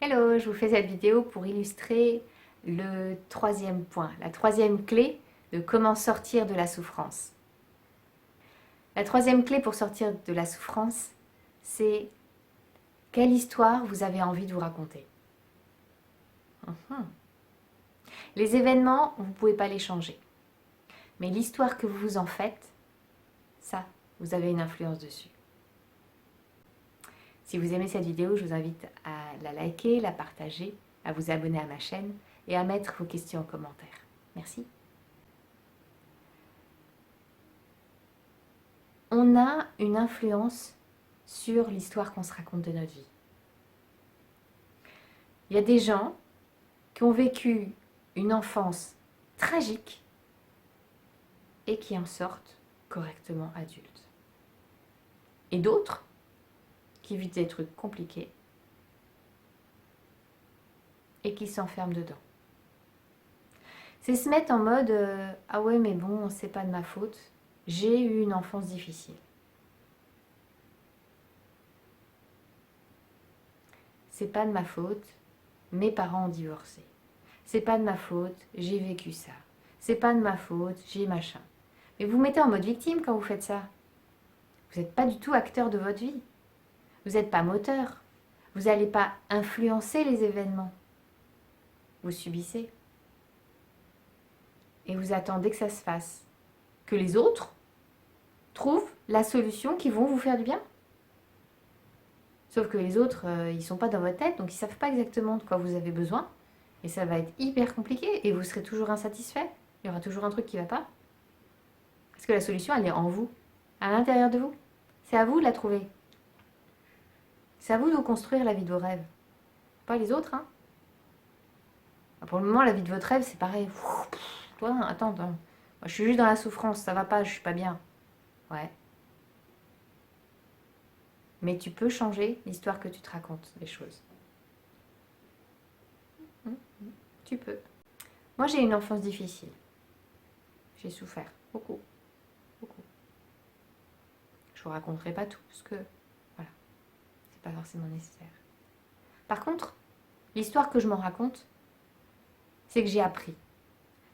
Hello, je vous fais cette vidéo pour illustrer le troisième point, la troisième clé de comment sortir de la souffrance. La troisième clé pour sortir de la souffrance, c'est quelle histoire vous avez envie de vous raconter. Les événements, vous ne pouvez pas les changer. Mais l'histoire que vous en faites, ça, vous avez une influence dessus. Si vous aimez cette vidéo, je vous invite à la liker, la partager, à vous abonner à ma chaîne et à mettre vos questions en commentaire. Merci. On a une influence sur l'histoire qu'on se raconte de notre vie. Il y a des gens qui ont vécu une enfance tragique et qui en sortent correctement adultes. Et d'autres qui vivent des trucs compliqués et qui s'enferment dedans. C'est se mettre en mode ah ouais mais bon, c'est pas de ma faute, j'ai eu une enfance difficile. C'est pas de ma faute, mes parents ont divorcé. C'est pas de ma faute, j'ai vécu ça. C'est pas de ma faute, j'ai machin. Mais vous mettez en mode victime quand vous faites ça. Vous n'êtes pas du tout acteur de votre vie. Vous n'êtes pas moteur. Vous n'allez pas influencer les événements. Vous subissez. Et vous attendez que ça se fasse. Que les autres trouvent la solution qui vont vous faire du bien. Sauf que les autres, ils ne sont pas dans votre tête, donc ils ne savent pas exactement de quoi vous avez besoin. Et ça va être hyper compliqué et vous serez toujours insatisfait. Il y aura toujours un truc qui ne va pas. Parce que la solution, elle est en vous, à l'intérieur de vous. C'est à vous de la trouver. C'est à vous de vous construire la vie de vos rêves. Pas les autres, hein. Pour le moment, la vie de votre rêve, c'est pareil. Toi, attends. Moi, je suis juste dans la souffrance, ça va pas, je suis pas bien. Ouais. Mais tu peux changer l'histoire que tu te racontes, les choses. Tu peux. Moi, j'ai une enfance difficile. J'ai souffert. Beaucoup. Beaucoup. Je vous raconterai pas tout, parce que, voilà, c'est pas forcément nécessaire. Par contre, l'histoire que je m'en raconte, c'est que j'ai appris.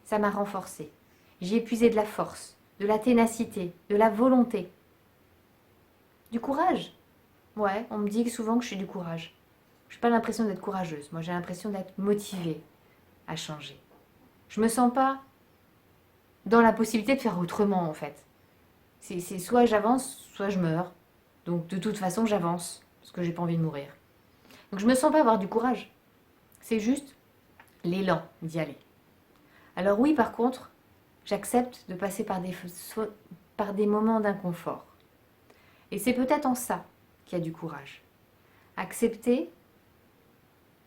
Ça m'a renforcée. J'ai épuisé de la force, de la ténacité, de la volonté. Du courage. Ouais, on me dit souvent que je suis du courage. Je n'ai pas l'impression d'être courageuse. Moi, j'ai l'impression d'être motivée à changer. Je me sens pas dans la possibilité de faire autrement, en fait. C'est soit j'avance, soit je meurs. Donc, de toute façon, j'avance, parce que j'ai pas envie de mourir. Donc, je me sens pas avoir du courage. C'est juste l'élan d'y aller. Alors oui, par contre, j'accepte de passer par des moments d'inconfort. Et c'est peut-être en ça qu'il y a du courage. Accepter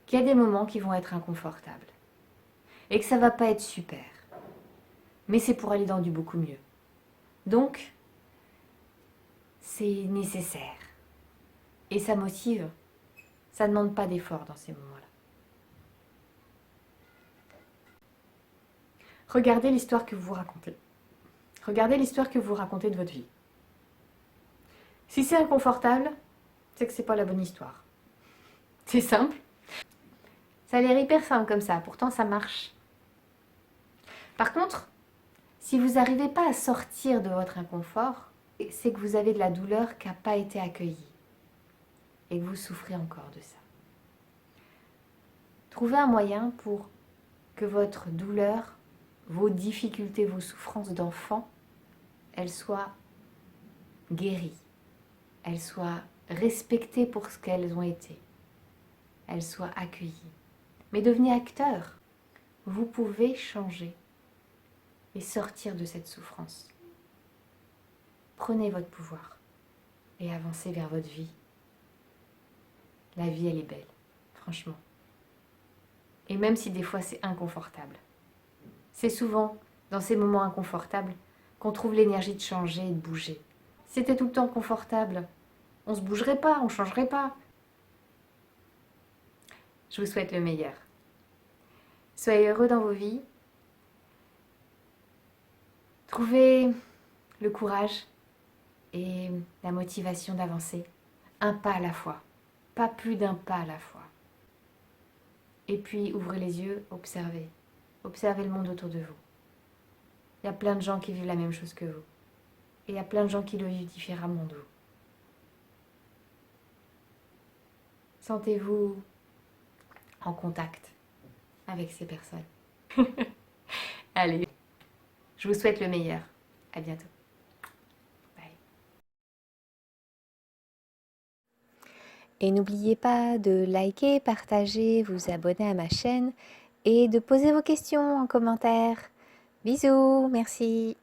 qu'il y a des moments qui vont être inconfortables. Et que ça va pas être super. Mais c'est pour aller dans du beaucoup mieux. Donc, c'est nécessaire. Et ça motive. Ça ne demande pas d'effort dans ces moments-là. Regardez l'histoire que vous vous racontez. Regardez l'histoire que vous racontez de votre vie. Si c'est inconfortable, c'est que c'est pas la bonne histoire. C'est simple. Ça a l'air hyper simple comme ça, pourtant ça marche. Par contre, si vous n'arrivez pas à sortir de votre inconfort, c'est que vous avez de la douleur qui n'a pas été accueillie et que vous souffrez encore de ça. Trouvez un moyen pour que votre douleur, vos difficultés, vos souffrances d'enfant, elles soient guéries, elles soient respectées pour ce qu'elles ont été, elles soient accueillies. Mais devenez acteur. Vous pouvez changer et sortir de cette souffrance. Prenez votre pouvoir et avancez vers votre vie. La vie, elle est belle, franchement. Et même si des fois c'est inconfortable. C'est souvent dans ces moments inconfortables qu'on trouve l'énergie de changer et de bouger. Si c'était tout le temps confortable, on ne se bougerait pas, on ne changerait pas. Je vous souhaite le meilleur. Soyez heureux dans vos vies. Trouvez le courage et la motivation d'avancer. Un pas à la fois. Pas plus d'un pas à la fois. Et puis, ouvrez les yeux, observez. Observez le monde autour de vous. Il y a plein de gens qui vivent la même chose que vous. Et il y a plein de gens qui le vivent différemment de vous. Sentez-vous en contact avec ces personnes. Allez, je vous souhaite le meilleur. À bientôt. Bye. Et n'oubliez pas de liker, partager, vous abonner à ma chaîne et de poser vos questions en commentaire. Bisous, merci.